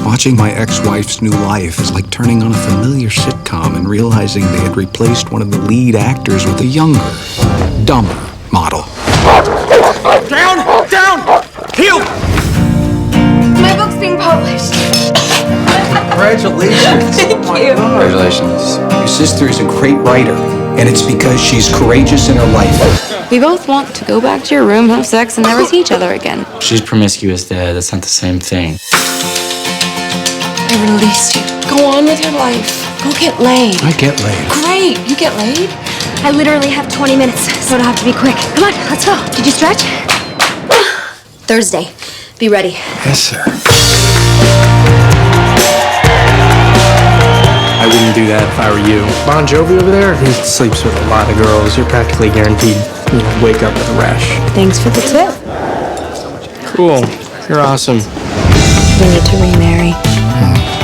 Watching my ex-wife's new life is like turning on a familiar sitcom and realizing they had replaced one of the lead actors with a younger, dumber model. Down! Down! Heel! My book's being published. Congratulations. Thank you. Congratulations. Your sister is a great writer, and it's because she's courageous in her life. We both want to go back to your room, have sex, and never see each other again. She's promiscuous, Dad. That's not the same thing. I released you. Go on with your life. Go get laid. I get laid. Great. You get laid? I literally have 20 minutes, so it'll have to be quick. Come on, let's go. Did you stretch? Thursday. Be ready. Yes, sir. I wouldn't do that if I were you. Bon Jovi over there, he sleeps with a lot of girls. You're practically guaranteed, wake up with a rash. Thanks for the tip. Cool. You're awesome. We need to remarry.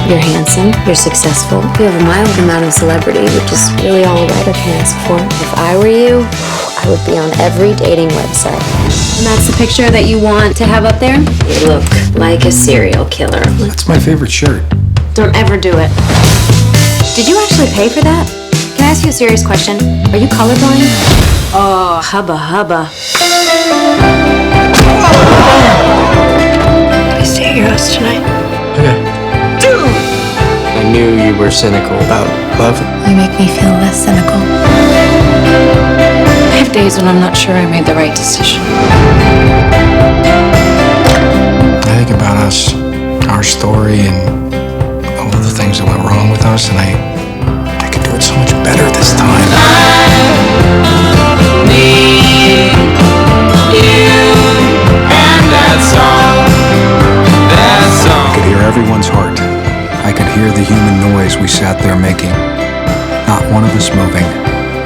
You're handsome, you're successful, you have a mild amount of celebrity, which is really all a writer can ask for. If I were you, I would be on every dating website. And that's the picture that you want to have up there? You look like a serial killer. That's my favorite shirt. Don't ever do it. Did you actually pay for that? Can I ask you a serious question? Are you colorblind? Oh, hubba hubba. Can I stay at your house tonight? Okay. I knew you were cynical about love. You make me feel less cynical. I have days when I'm not sure I made the right decision. I think about us, our story, and all of the things that went wrong with us, and I could do it so much better this time. I could hear everyone's heart. I could hear the human noise we sat there making. Not one of us moving,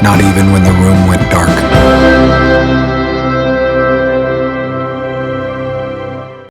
not even when the room went dark.